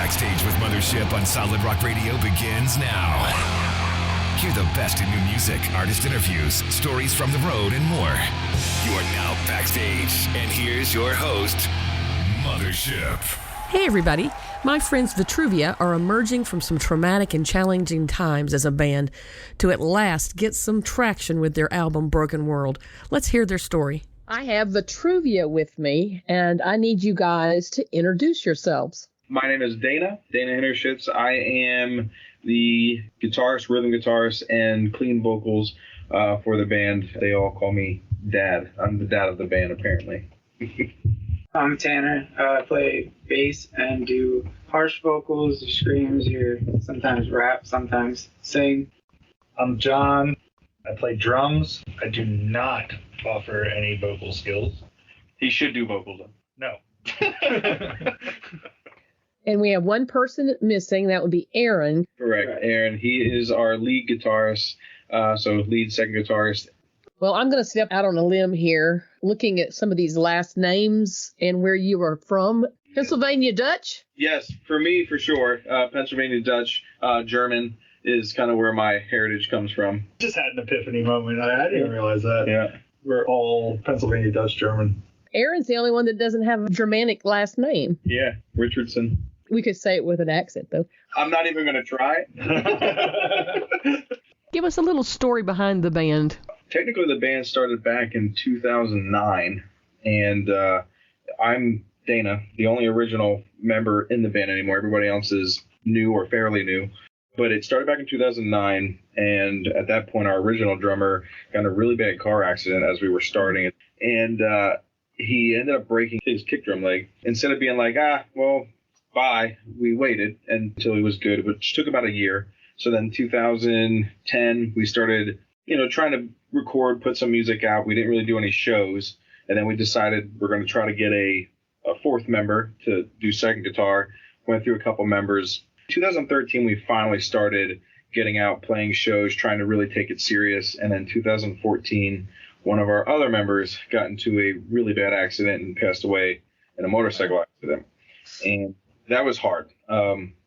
Backstage with Mothership on Solid Rock Radio begins now. Hear the best in new music, artist interviews, stories from the road, and more. You are now backstage, and here's your host, Mothership. Hey everybody, my friends Vitruvia are emerging from some traumatic and challenging times as a band to at last get some traction with their album Broken World. Let's hear their story. I have Vitruvia with me, and I need you guys to introduce yourselves. My name is Dana Hintershitz. I am the guitarist, rhythm guitarist, and clean vocals for the band. They all call me Dad. I'm the dad of the band, apparently. I'm Tanner. I play bass and do harsh vocals, screams, or sometimes rap, sometimes sing. I'm John. I play drums. I do not offer any vocal skills. He should do vocals, though. No. And we have one person missing. That would be Aaron. Correct. Aaron. He is our lead guitarist, so lead second guitarist. Well, I'm going to step out on a limb here, looking at some of these last names and where you are from. Pennsylvania Dutch? Yes, for me, for sure. Pennsylvania Dutch, German is kind of where my heritage comes from. Just had an epiphany moment. I didn't realize that. Yeah. We're all Pennsylvania Dutch German. Aaron's the only one that doesn't have a Germanic last name. Yeah, Richardson. We could say it with an accent, though. I'm not even going to try. Give us a little story behind the band. Technically, the band started back in 2009, and I'm Dana, the only original member in the band anymore. Everybody else is new or fairly new. But it started back in 2009, and at that point, our original drummer got in a really bad car accident as we were starting. And he ended up breaking his kick drum leg. Instead of being like, well, bye, we waited until he was good, which took about a year. So then 2010, we started, trying to record, put some music out. We didn't really do any shows. And then we decided we're going to try to get a fourth member to do second guitar. Went through a couple members. 2013, we finally started getting out, playing shows, trying to really take it serious. And then 2014, one of our other members got into a really bad accident and passed away in a motorcycle accident. And that was hard.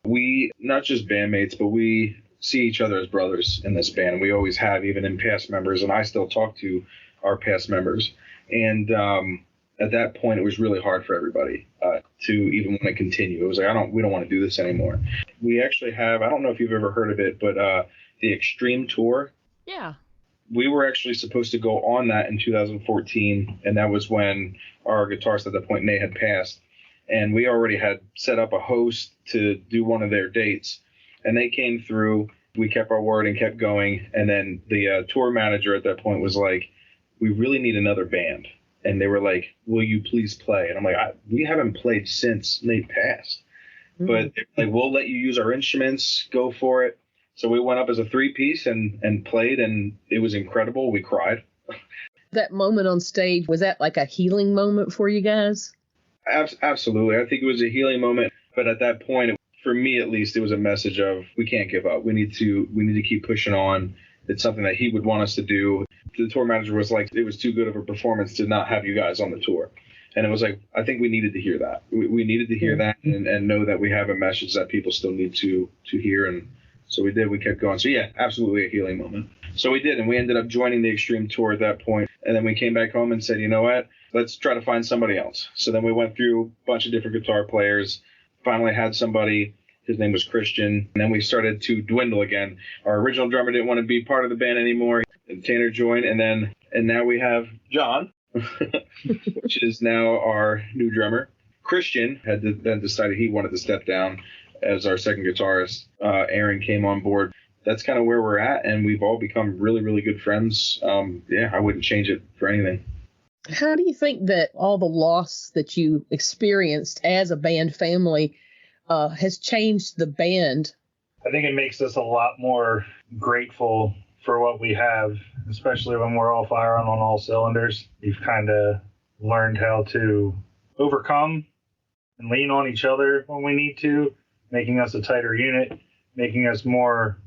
We, not just bandmates, but we see each other as brothers in this band. We always have, even in past members, and I still talk to our past members. And at that point, it was really hard for everybody to even want to continue. It was like, we don't want to do this anymore. We actually have, I don't know if you've ever heard of it, but the Extreme Tour. Yeah. We were actually supposed to go on that in 2014, and that was when our guitarist at that point, Nate, had passed. And we already had set up a host to do one of their dates. And they came through. We kept our word and kept going. And then the tour manager at that point was like, we really need another band. And they were like, will you please play? And I'm like, we haven't played since Nate passed. Mm-hmm. But like, we'll let you use our instruments. Go for it. So we went up as a three-piece and played, and it was incredible. We cried. That moment on stage, was that like a healing moment for you guys? Absolutely. I think it was a healing moment. But at that point, for me at least, it was a message of we can't give up. We need to keep pushing on. It's something that he would want us to do. The tour manager was like, it was too good of a performance to not have you guys on the tour. And it was like, I think we needed to hear that. We needed to hear that and know that we have a message that people still need to hear. And so we did. We kept going. So, yeah, absolutely a healing moment. So we did. And we ended up joining the Extreme Tour at that point. And then we came back home and said, you know what? Let's try to find somebody else. So then we went through a bunch of different guitar players, finally had somebody. His name was Christian. And then we started to dwindle again. Our original drummer didn't want to be part of the band anymore. And Tanner joined. And now we have John, which is now our new drummer. Christian had then decided he wanted to step down as our second guitarist. Aaron came on board. That's kind of where we're at. And we've all become really, really good friends. I wouldn't change it for anything. How do you think that all the loss that you experienced as a band family has changed the band? I think it makes us a lot more grateful for what we have, especially when we're all firing on all cylinders. We've kind of learned how to overcome and lean on each other when we need to, making us a tighter unit, making us more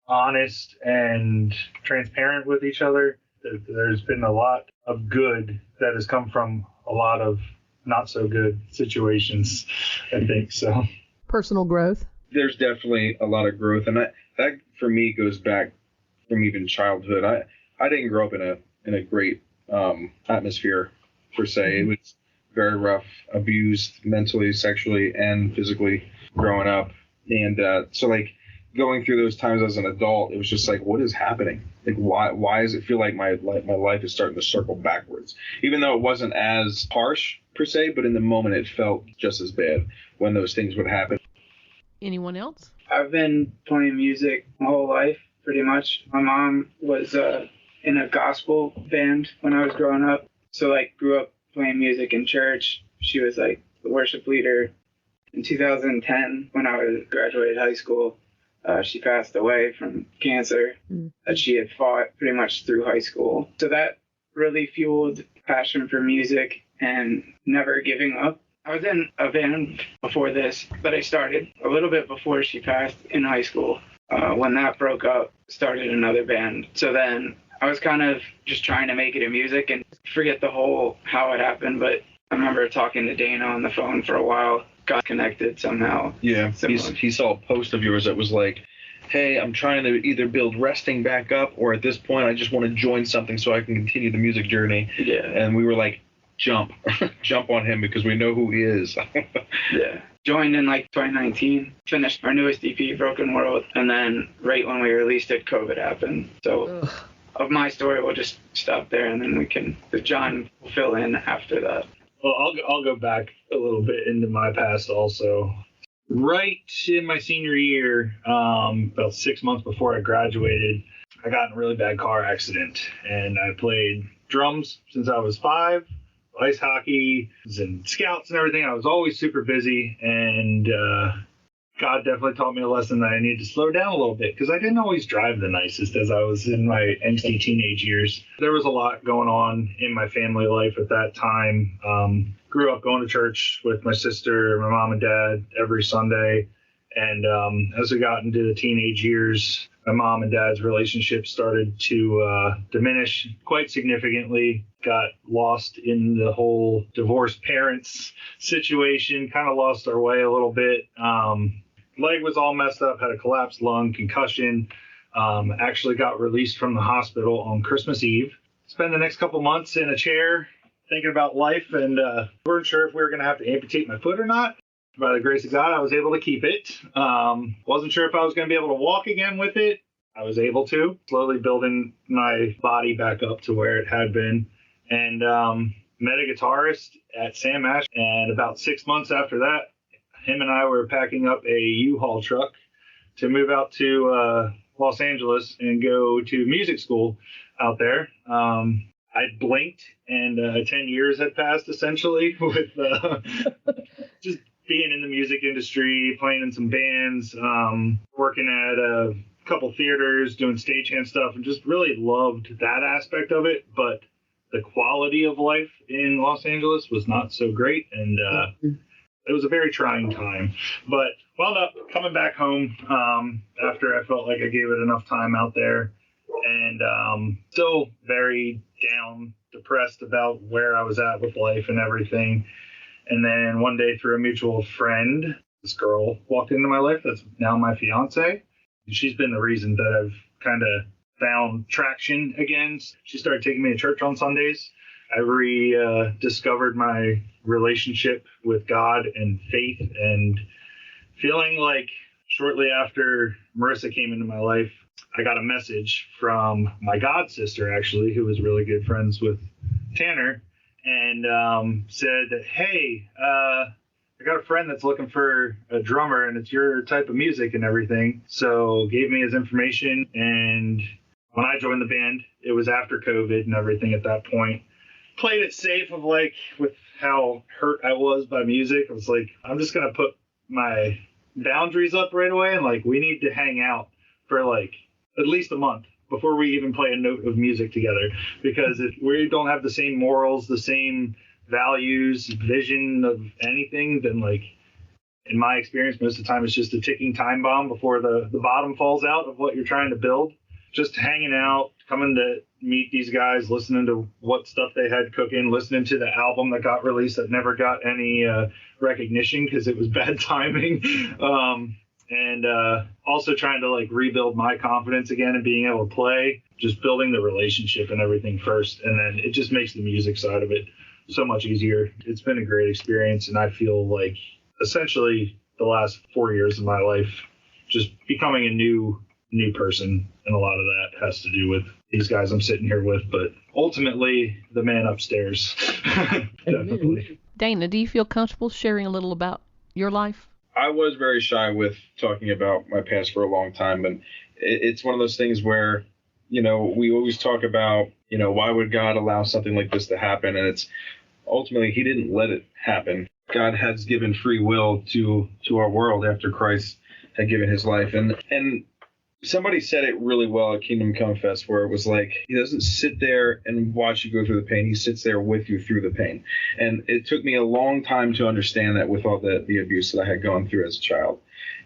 honest and transparent with each other. There's been a lot of good that has come from a lot of not so good situations, I think so. personal growth. There's definitely a lot of growth, and that for me goes back from even childhood. I didn't grow up in a great atmosphere per se. It was very rough, abused mentally, sexually, and physically growing up, and so like going through those times as an adult, it was just like, what is happening? Like, why does it feel like my life is starting to circle backwards? Even though it wasn't as harsh per se, but in the moment it felt just as bad when those things would happen. Anyone else? I've been playing music my whole life, pretty much. My mom was in a gospel band when I was growing up, so like grew up playing music in church. She was like the worship leader. In 2010, when I graduated high school, she passed away from cancer that she had fought pretty much through high school. So that really fueled passion for music and never giving up. I was in a band before this that I started a little bit before she passed in high school. When that broke up, started another band. So then I was kind of just trying to make it in music and forget the whole how it happened. But I remember talking to Dana on the phone for a while, got connected somehow. Yeah, he saw a post of yours that was like, hey, I'm trying to either build resting back up, or at this point I just want to join something so I can continue the music journey. Yeah. And we were like, jump on him because we know who he is. Yeah. Joined in like 2019, finished our newest EP, Broken World, and then right when we released it, COVID happened. So of my story, we'll just stop there, and then John will fill in after that. Well, I'll go back a little bit into my past also. Right in my senior year, about 6 months before I graduated, I got in a really bad car accident, and I played drums since I was 5, ice hockey, was in scouts and everything. I was always super busy, and God definitely taught me a lesson that I needed to slow down a little bit, because I didn't always drive the nicest as I was in my angsty teenage years. There was a lot going on in my family life at that time. Grew up going to church with my sister, my mom and dad every Sunday. And as we got into the teenage years, my mom and dad's relationship started to diminish quite significantly. Got lost in the whole divorced parents situation, kind of lost our way a little bit. Leg was all messed up, had a collapsed lung, concussion. Actually got released from the hospital on Christmas Eve. Spent the next couple months in a chair thinking about life, and weren't sure if we were going to have to amputate my foot or not. By the grace of God, I was able to keep it. Wasn't sure if I was going to be able to walk again with it. I was able to, slowly building my body back up to where it had been. And met a guitarist at Sam Ash, and about 6 months after that, him and I were packing up a U-Haul truck to move out to Los Angeles and go to music school out there. I blinked, and 10 years had passed, essentially, with just being in the music industry, playing in some bands, working at a couple theaters, doing stagehand stuff, and just really loved that aspect of it. But the quality of life in Los Angeles was not so great, and it was a very trying time. But wound up coming back home after I felt like I gave it enough time out there, and still very down, depressed about where I was at with life and everything. And then one day, through a mutual friend, this girl walked into my life that's now my fiance. And she's been the reason that I've kind of found traction again. She started taking me to church on Sundays. I rediscovered my relationship with God and faith, and feeling like shortly after Marissa came into my life, I got a message from my god sister, actually, who was really good friends with Tanner, and said that, hey, I got a friend that's looking for a drummer, and it's your type of music and everything. So gave me his information, and when I joined the band, it was after COVID and everything at that point. Played it safe of like, with how hurt I was by music. I was like, I'm just going to put my boundaries up right away, and like, we need to hang out for like at least a month before we even play a note of music together. Because if we don't have the same morals, the same values, vision of anything, then like, in my experience, most of the time it's just a ticking time bomb before the bottom falls out of what you're trying to build. Just hanging out, coming to meet these guys, listening to what stuff they had cooking, listening to the album that got released that never got any recognition because it was bad timing. And also trying to like rebuild my confidence again and being able to play, just building the relationship and everything first. And then it just makes the music side of it so much easier. It's been a great experience. And I feel like essentially the last 4 years of my life, just becoming a new person. And a lot of that has to do with these guys I'm sitting here with, but ultimately the man upstairs. Definitely. Dana, do you feel comfortable sharing a little about your life? I was very shy with talking about my past for a long time, and it's one of those things where, we always talk about, why would God allow something like this to happen? And it's ultimately, he didn't let it happen. God has given free will to our world after Christ had given his life. And somebody said it really well at Kingdom Come Fest, where it was like, he doesn't sit there and watch you go through the pain. He sits there with you through the pain. And it took me a long time to understand that with all the abuse that I had gone through as a child.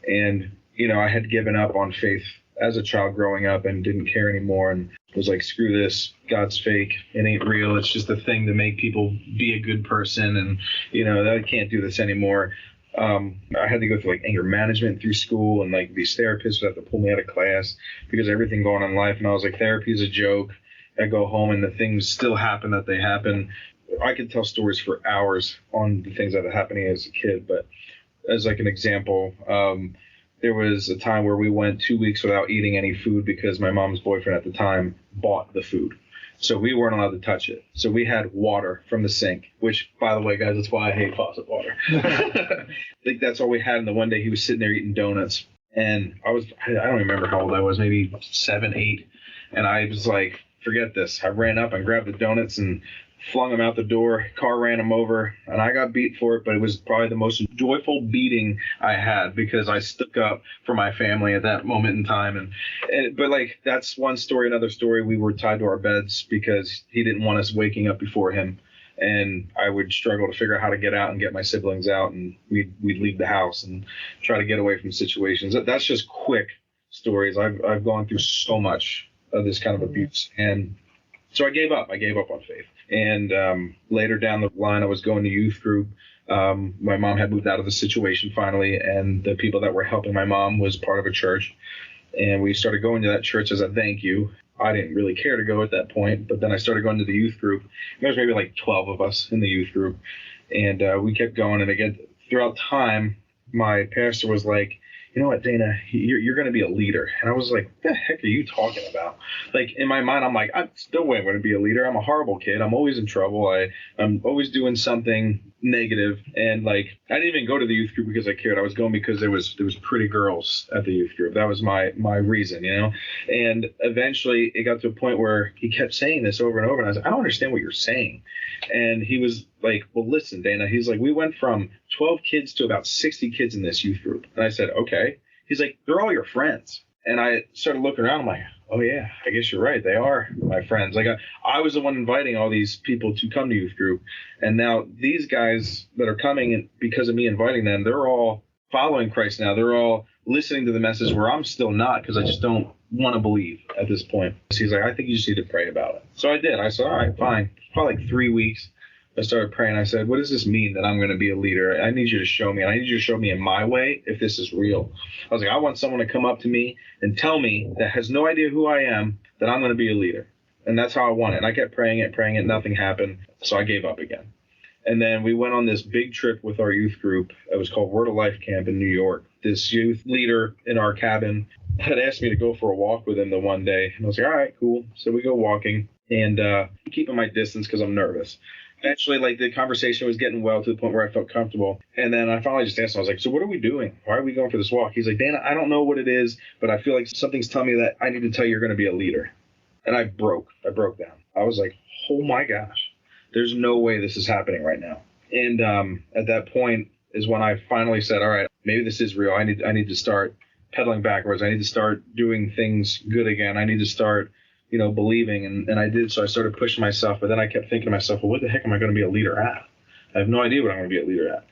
And, I had given up on faith as a child growing up and didn't care anymore and was like, screw this. God's fake. It ain't real. It's just a thing to make people be a good person. And, I can't do this anymore. I had to go through like anger management through school, and like these therapists would have to pull me out of class because of everything going on in life. And I was like, therapy is a joke. I go home and the things still happen that they happen. I could tell stories for hours on the things that were happening as a kid. But as like an example, there was a time where we went 2 weeks without eating any food because my mom's boyfriend at the time bought the food. So we weren't allowed to touch it. So we had water from the sink, which, by the way, guys, that's why I hate faucet water. I think that's all we had. And the one day he was sitting there eating donuts. And I don't remember how old I was, maybe 7, 8. And I was like, forget this. I ran up and grabbed the donuts and flung him out the door. Car ran him over, and I got beat for it, but it was probably the most joyful beating I had because I stuck up for my family at that moment in time. But like, that's one story. Another story, we were tied to our beds because he didn't want us waking up before him, and I would struggle to figure out how to get out and get my siblings out, and we'd leave the house and try to get away from situations. That's just quick stories. I've gone through so much of this kind of abuse, and so I gave up. I gave up on faith. And later down the line, I was going to youth group. My mom had moved out of the situation finally, and the people that were helping my mom was part of a church. And we started going to that church as a thank you. I didn't really care to go at that point, but then I started going to the youth group. There was maybe like 12 of us in the youth group. And we kept going. And again, throughout time, my pastor was like, you know what, Dana, you're going to be a leader. And I was like, what the heck are you talking about? Like, in my mind, I'm like, I'm still going to be a leader. I'm a horrible kid. I'm always in trouble. I'm always doing something negative. And like, I didn't even go to the youth group because I cared. I was going because there was pretty girls at the youth group. That was my reason, And eventually it got to a point where he kept saying this over and over. And I was like, I don't understand what you're saying. And he was like, well, listen, Dana. He's like, we went from 12 kids to about 60 kids in this youth group. And I said, okay. He's like, they're all your friends. And I started looking around. I'm like, oh, yeah, I guess you're right. They are my friends. Like I was the one inviting all these people to come to youth group. And now these guys that are coming, and because of me inviting them, they're all following Christ now. They're all listening to the message where I'm still not, because I just don't want to believe at this point. So he's like, I think you just need to pray about it. So I did. I said, all right, fine. Probably like 3 weeks. I started praying. I said, what does this mean that I'm going to be a leader? I need you to show me. And I need you to show me in my way if this is real. I was like, I want someone to come up to me and tell me that has no idea who I am, that I'm going to be a leader. And that's how I want it. And I kept praying it. Nothing happened. So I gave up again. And then we went on this big trip with our youth group. It was called Word of Life Camp in New York. This youth leader in our cabin had asked me to go for a walk with him the one day. And I was like, all right, cool. So we go walking, and keeping my distance because I'm nervous. Eventually, like, the conversation was getting well to the point where I felt comfortable. And then I finally just asked him, I was like, so what are we doing? Why are we going for this walk? He's like, Dana, I don't know what it is, but I feel like something's telling me that I need to tell you you're going to be a leader. And I broke down. I was like, oh my gosh, there's no way this is happening right now. And at that point is when I finally said, all right, maybe this is real. I need to start pedaling backwards. I need to start doing things good again. I need to start believing, and I did. So I started pushing myself, but then I kept thinking to myself, well, what the heck am I going to be a leader at? I have no idea what I'm going to be a leader at.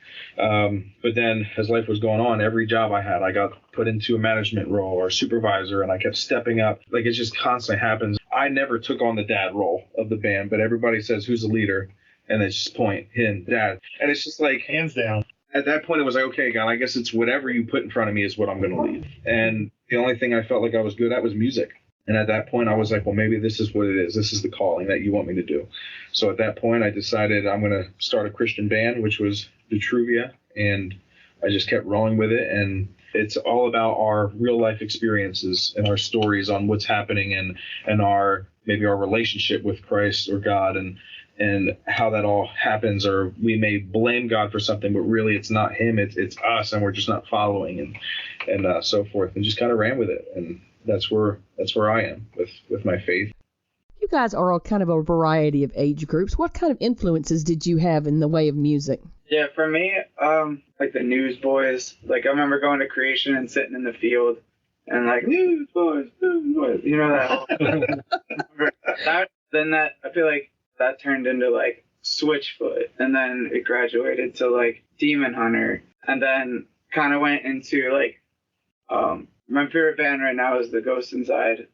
But then as life was going on, every job I had, I got put into a management role or supervisor, and I kept stepping up. Like, it just constantly happens. I never took on the dad role of the band, but everybody says, who's the leader? And they just point, him, dad. And it's just like, Hands down. at that point, it was like, okay, God, I guess it's whatever you put in front of me is what I'm going to lead. And the only thing I felt like I was good at was music. And at that point, I was like, well, maybe this is what it is. This is the calling that you want me to do. So at that point, I decided I'm going to start a Christian band, which was Vitruvia. And I just kept rolling with it. And it's all about our real life experiences and our stories on what's happening and our maybe our relationship with Christ or God and how that all happens. Or we may blame God for something, but really it's not him. It's us, and we're just not following and so forth, and just kind of ran with it. And that's where I am with my faith. You guys are all kind of a variety of age groups. What kind of influences did you have in the way of music? Yeah, for me, like the Newsboys. Like I remember going to Creation and sitting in the field and like Newsboys, you know that. Then I feel like that turned into like Switchfoot, and then it graduated to like Demon Hunter, and then kind of went into like my favorite band right now is the Ghost Inside.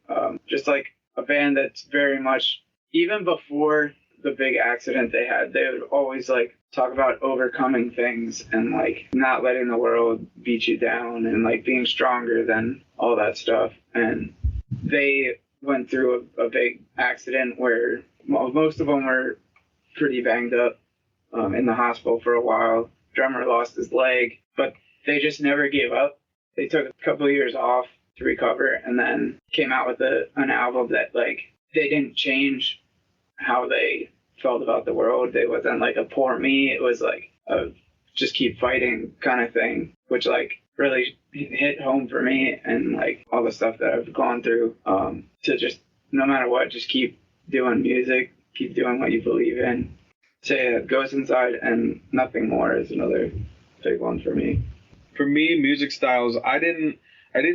Just like a band that's very much, even before the big accident they had, they would always like talk about overcoming things and like not letting the world beat you down and like being stronger than all that stuff. And they went through a big accident where most of them were pretty banged up in the hospital for a while. Drummer lost his leg, but they just never gave up. They took a couple of years off to recover and then came out with an album that like they didn't change how they felt about the world. It wasn't like a poor me. It was like a just keep fighting kind of thing, which like really hit home for me, and like all the stuff that I've gone through to just no matter what, just keep doing music, keep doing what you believe in. So yeah, Goes Inside and Nothing More is another big one for me. For me, music styles, I didn't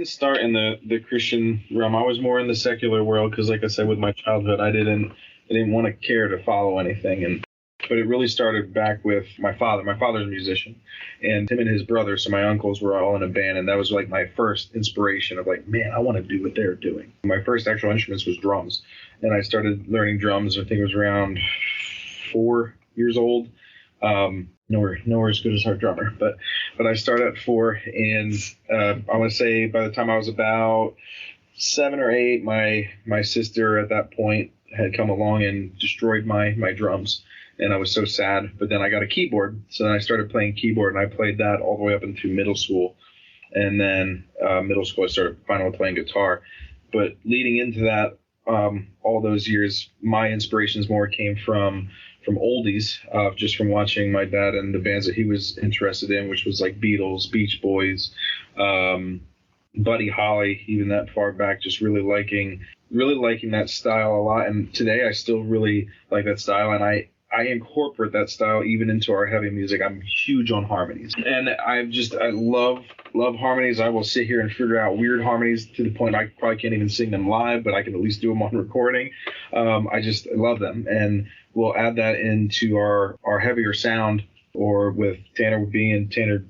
start in the Christian realm. I was more in the secular world because, like I said, with my childhood, I didn't want to care to follow anything. But it really started back with my father. My father's a musician, and him and his brother, so my uncles, were all in a band, and that was like my first inspiration of like, man, I want to do what they're doing. My first actual instruments was drums, and I started learning drums. I think it was around 4 years old. Nowhere as good as our drummer, but I started at 4, and I want to say by the time I was about 7 or 8, my sister at that point had come along and destroyed my drums, and I was so sad. But then I got a keyboard, so then I started playing keyboard, and I played that all the way up into middle school, and then middle school I started finally playing guitar. But leading into that, all those years, my inspirations more came from oldies, just from watching my dad and the bands that he was interested in, which was like Beatles, Beach Boys, Buddy Holly, even that far back, just really liking that style a lot. And today I still really like that style, and I incorporate that style even into our heavy music. I'm huge on harmonies, and I love harmonies. I will sit here and figure out weird harmonies to the point I probably can't even sing them live, but I can at least do them on recording. I just love them, and we'll add that into our heavier sound, or with Tanner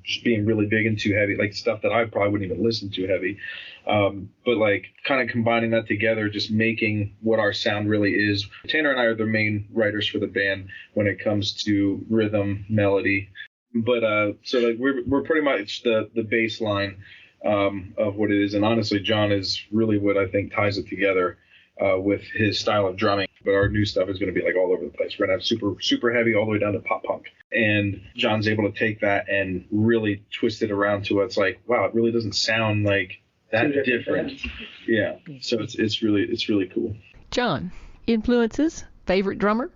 just being really big into heavy, like stuff that I probably wouldn't even listen to heavy. But like kind of combining that together, just making what our sound really is. Tanner and I are the main writers for the band when it comes to rhythm, melody. But so like we're pretty much the baseline of what it is. And honestly, John is really what I think ties it together with his style of drumming. But our new stuff is going to be like all over the place. We're going to have super heavy all the way down to pop punk. And John's able to take that and really twist it around to what's like, wow, it really doesn't sound like that different. Yeah. So it's really cool. John, influences, favorite drummer?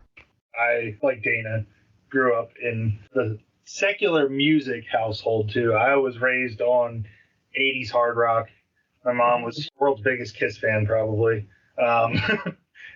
I, like Dana, grew up in the secular music household too. I was raised on 80s hard rock. My mom was the world's biggest Kiss fan, probably.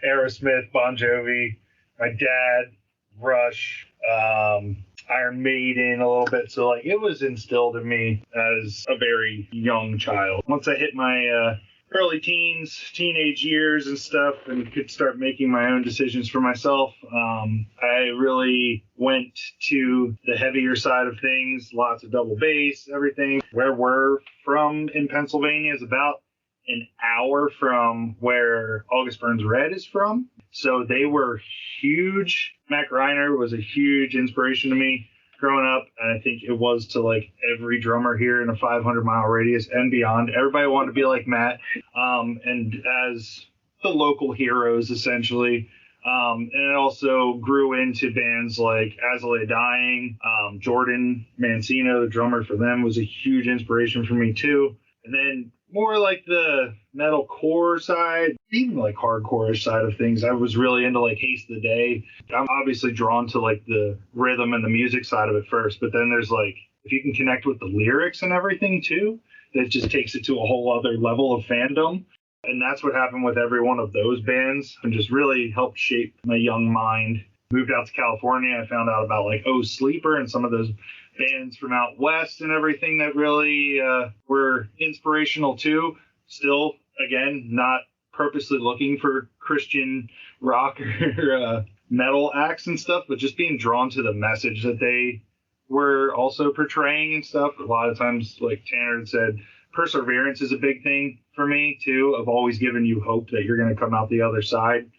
Aerosmith, Bon Jovi. My dad, Rush, Iron Maiden a little bit. So like it was instilled in me as a very young child. Once I hit my early teens, teenage years and stuff, and could start making my own decisions for myself, I really went to the heavier side of things. Lots of double bass, everything. Where we're from in Pennsylvania is about an hour from where August Burns Red is from. So they were huge. Matt Greiner was a huge inspiration to me growing up, and I think it was to like every drummer here in a 500-mile radius and beyond. Everybody wanted to be like Matt, and as the local heroes, essentially. And it also grew into bands like As I Lay Dying. Jordan Mancino, the drummer for them, was a huge inspiration for me too. And then more like the metalcore side, even like hardcore side of things. I was really into like Haste of the Day. I'm obviously drawn to like the rhythm and the music side of it first, but then there's like, if you can connect with the lyrics and everything too, that just takes it to a whole other level of fandom. And that's what happened with every one of those bands, and just really helped shape my young mind. Moved out to California. I found out about like Oh Sleeper and some of those bands from out west and everything that really were inspirational too. Still, again, not purposely looking for Christian rock or metal acts and stuff, but just being drawn to the message that they were also portraying and stuff. A lot of times, like Tanner had said, perseverance is a big thing for me too, of always giving you hope that you're going to come out the other side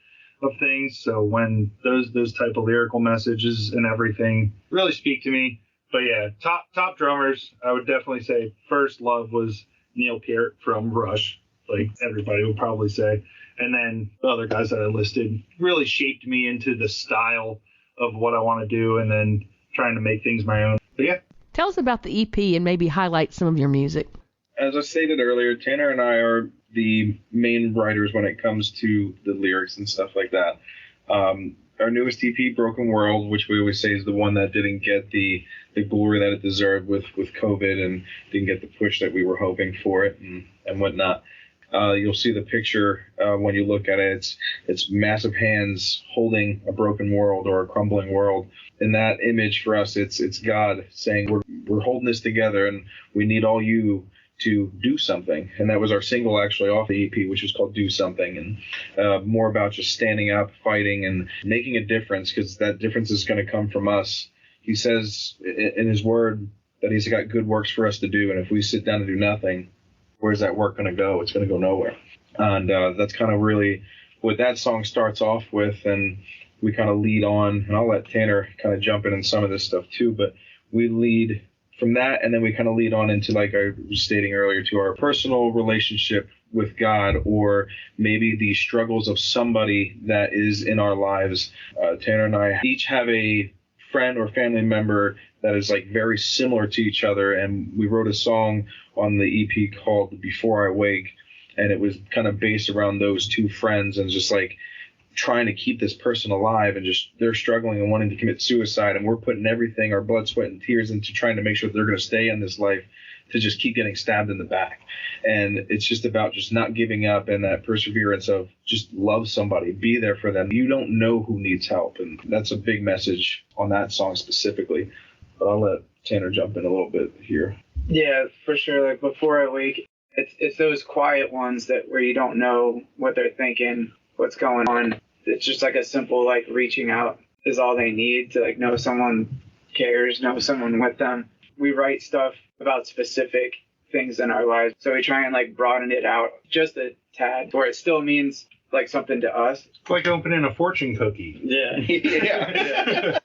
of things. So when those type of lyrical messages and everything really speak to me. But yeah, top drummers, I would definitely say first love was Neil Peart from Rush, like everybody would probably say. And then the other guys that I listed really shaped me into the style of what I want to do, and then trying to make things my own. But yeah. Tell us about the EP and maybe highlight some of your music. As I stated earlier, Tanner and I are the main writers when it comes to the lyrics and stuff like that. Our newest EP, Broken World, which we always say is the one that didn't get the glory that it deserved with COVID and didn't get the push that we were hoping for it and whatnot. You'll see the picture when you look at it. It's massive hands holding a broken world or a crumbling world. In that image for us, it's God saying we're holding this together and we need all you to do something. And that was our single actually off the EP, which was called Do Something, and more about just standing up, fighting, and making a difference, because that difference is going to come from us. He says in his word that he's got good works for us to do, and if we sit down and do nothing, where's that work going to go? It's going to go nowhere. And that's kind of really what that song starts off with, and we kind of lead on, and I'll let Tanner kind of jump in some of this stuff too, but we lead from that, and then we kind of lead on into, like I was stating earlier, to our personal relationship with God, or maybe the struggles of somebody that is in our lives. Tanner and I each have a friend or family member that is like very similar to each other, and we wrote a song on the EP called Before I Wake, and it was kind of based around those two friends and just like trying to keep this person alive, and just they're struggling and wanting to commit suicide, and we're putting everything, our blood, sweat, and tears into trying to make sure that they're going to stay in this life, to just keep getting stabbed in the back. And it's just about just not giving up, and that perseverance of just love somebody, be there for them. You don't know who needs help, and that's a big message on that song specifically. But I'll let Tanner jump in a little bit here. Yeah, for sure. Like Before I Wake, it's those quiet ones that where you don't know what they're thinking, what's going on. It's just like a simple like reaching out is all they need to like know someone cares, know someone with them. We write stuff about specific things in our lives, so we try and like broaden it out just a tad where it still means like something to us. It's like opening a fortune cookie. Yeah. Yeah.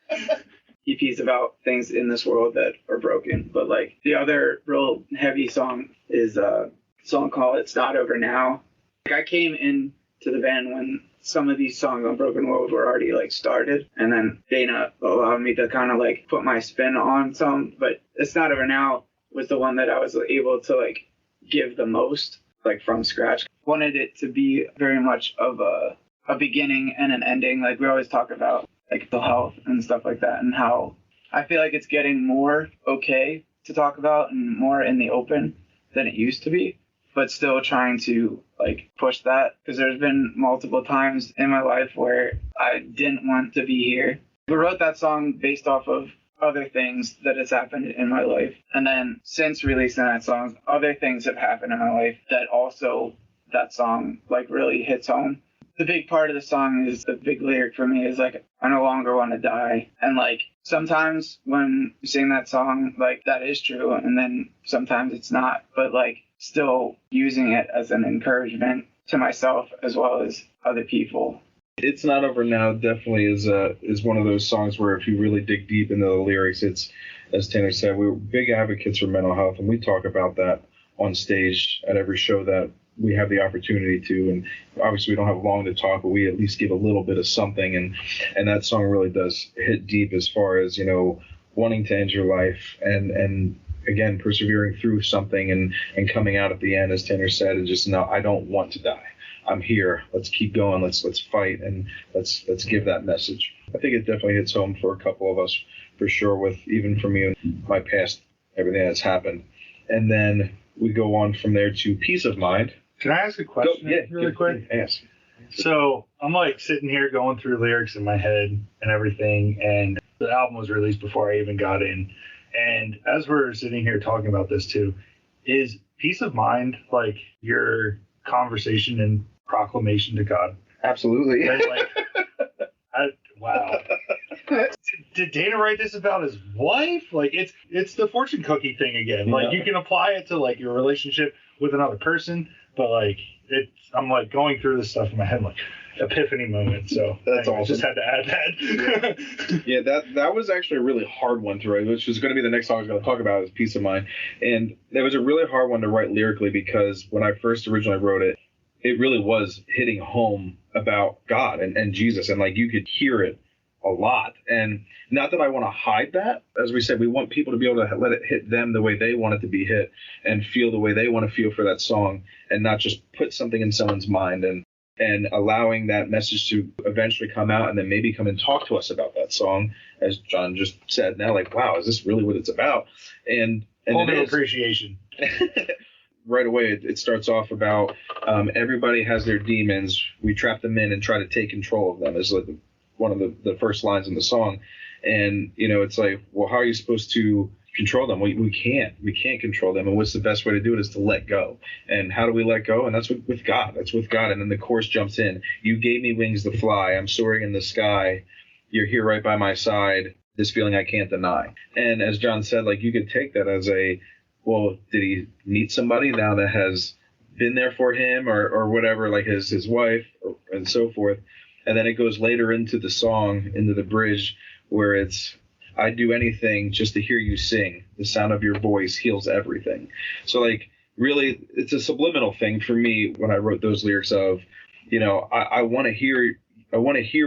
EP's about things in this world that are broken, but like the other real heavy song is a song called It's Not Over Now. Like I came in to the band when some of these songs on Broken World were already like started, and then Dana allowed me to kind of like put my spin on some, but It's Not Over Now was the one that I was able to like give the most, like from scratch. Wanted it to be very much of a beginning and an ending. Like we always talk about like the health and stuff like that, and how I feel like it's getting more okay to talk about and more in the open than it used to be, but still trying to like push that, because there's been multiple times in my life where I didn't want to be here. We wrote that song based off of other things that has happened in my life, and then since releasing that song, other things have happened in my life that also that song like really hits home. The big part of the song is the big lyric for me is like, I no longer want to die. And like sometimes when you sing that song, like that is true, and then sometimes it's not. But like still using it as an encouragement to myself as well as other people. It's Not Over Now definitely is one of those songs where if you really dig deep into the lyrics, it's, as Tanner said, we're big advocates for mental health, and we talk about that on stage at every show that we have the opportunity to. And obviously we don't have long to talk, but we at least give a little bit of something, and that song really does hit deep as far as, you know, wanting to end your life and again persevering through something and coming out at the end, as Tanner said, and just, no, I don't want to die. I'm here. Let's keep going. Let's fight, and let's give that message. I think it definitely hits home for a couple of us, for sure, with even for me and my past, everything that's happened. And then we go on from there to Peace of Mind. Can I ask a question really quick? Ask. So I'm like sitting here going through lyrics in my head and everything, and the album was released before I even got in. And as we're sitting here talking about this too, is Peace of Mind like your conversation and proclamation to God? Absolutely. Wow. Did Dana write this about his wife? Like, it's the fortune cookie thing again. Yeah. Like, you can apply it to like your relationship with another person, but like I'm like going through this stuff in my head, like epiphany moment. So that's anyway, awesome. Just had to add that. Yeah, that was actually a really hard one to write, which was going to be the next song I was going to talk about, is Peace of Mind. And that was a really hard one to write lyrically, because when I first originally wrote it, it really was hitting home about God and Jesus, and like you could hear it a lot. And not that I want to hide that. As we said, we want people to be able to let it hit them the way they want it to be hit, and feel the way they want to feel for that song, and not just put something in someone's mind, and allowing that message to eventually come out and then maybe come and talk to us about that song, as John just said. Now, like, wow, is this really what it's about? And whole new appreciation. Right away, it starts off about everybody has their demons. We trap them in and try to take control of them, is like one of the first lines in the song. And, you know, it's like, well, how are you supposed to control them? We can't control them. And what's the best way to do it is to let go. And how do we let go? And that's with God. That's with God. And then the chorus jumps in. You gave me wings to fly. I'm soaring in the sky. You're here right by my side. This feeling I can't deny. And as John said, like, you could take that as well, did he meet somebody now that has been there for him, or whatever, like his wife, and so forth. And then it goes later into the song, into the bridge, where it's, I'd do anything just to hear you sing. The sound of your voice heals everything. So, like, really, it's a subliminal thing for me when I wrote those lyrics of, you know, I want to hear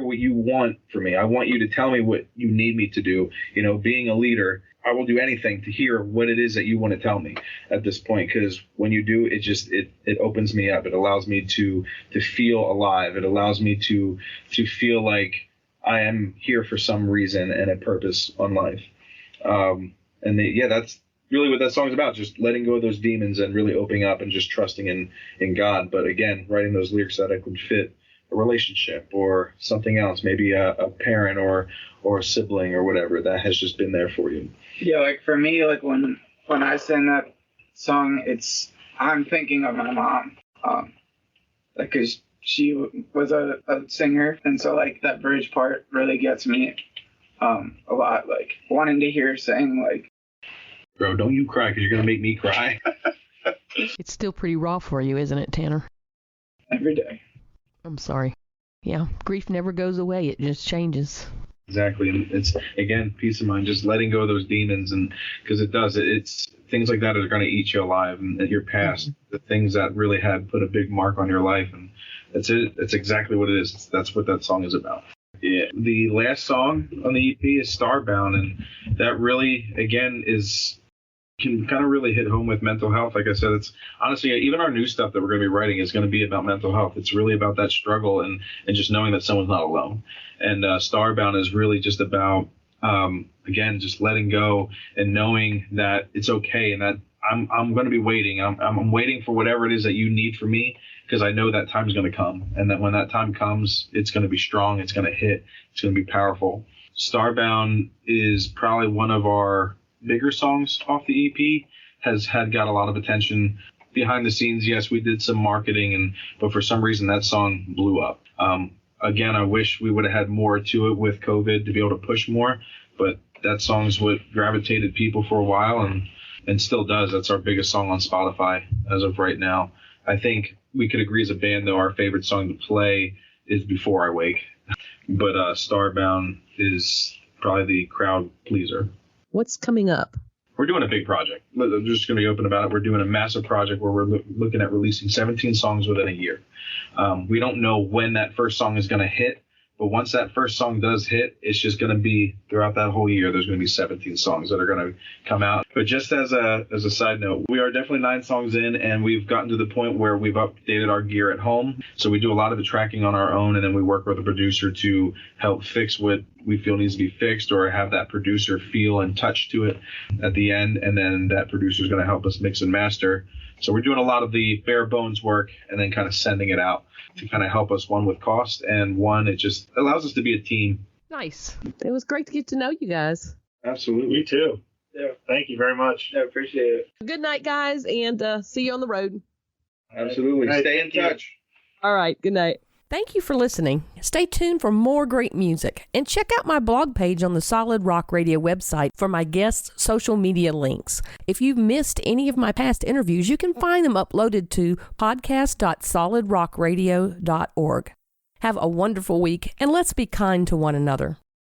what you want from me. I want you to tell me what you need me to do. You know, being a leader, I will do anything to hear what it is that you want to tell me at this point, because when you do, it opens me up. It allows me to feel alive. It allows me to feel like I am here for some reason and a purpose on life. That's really what that song's about, just letting go of those demons and really opening up and just trusting in God. But again, writing those lyrics that I could fit a relationship or something else, maybe a parent or a sibling or whatever that has just been there for you. Yeah, like for me, like when I sing that song, I'm thinking of my mom, like, 'cause she was a singer, and so like that bridge part really gets me a lot, like wanting to hear her sing, like, bro, don't you cry, 'cause you're gonna make me cry. It's still pretty raw for you, isn't it, Tanner? every day. I'm sorry. Yeah, grief never goes away. It just changes. Exactly. And it's, again, peace of mind, just letting go of those demons. And because it's things like that are going to eat you alive, and your past, the things that really had put a big mark on your life. And that's it. That's exactly what it is. That's what that song is about. Yeah. The last song on the EP is Starbound. And that really, again, can kind of really hit home with mental health. Like I said, it's honestly, even our new stuff that we're going to be writing is going to be about mental health. It's really about that struggle and just knowing that someone's not alone. And Starbound is really just about, again, just letting go and knowing that it's okay, and that I'm going to be waiting. I'm waiting for whatever it is that you need from me, because I know that time's going to come, and that when that time comes, it's going to be strong. It's going to hit. It's going to be powerful. Starbound is probably one of our bigger songs off the EP, got a lot of attention behind the scenes. Yes, we did some marketing, but for some reason that song blew up. Again, I wish we would have had more to it with COVID to be able to push more, but that song's what gravitated people for a while, and and still does. That's our biggest song on Spotify as of right now. I think we could agree as a band, though, our favorite song to play is Before I Wake. But Starbound is probably the crowd pleaser. What's coming up? We're doing a big project. I'm just going to be open about it. We're doing a massive project where we're looking at releasing 17 songs within a year. We don't know when that first song is going to hit, but once that first song does hit, it's just going to be throughout that whole year. There's going to be 17 songs that are going to come out. But just as a side note, we are definitely 9 songs in, and we've gotten to the point where we've updated our gear at home. So we do a lot of the tracking on our own, and then we work with a producer to help fix what we feel needs to be fixed, or have that producer feel and touch to it at the end. And then that producer is going to help us mix and master. So we're doing a lot of the bare bones work and then kind of sending it out to kind of help us, one, with cost, and one, it just allows us to be a team. Nice. It was great to get to know you guys. Absolutely. You too. Yeah. Thank you very much. I appreciate it. Good night, guys, and see you on the road. Absolutely. Right, Stay in thank you. touch. All right. Good night. Thank you for listening. Stay tuned for more great music, and check out my blog page on the Solid Rock Radio website for my guests' social media links. If you've missed any of my past interviews, you can find them uploaded to podcast.solidrockradio.org. Have a wonderful week, and let's be kind to one another.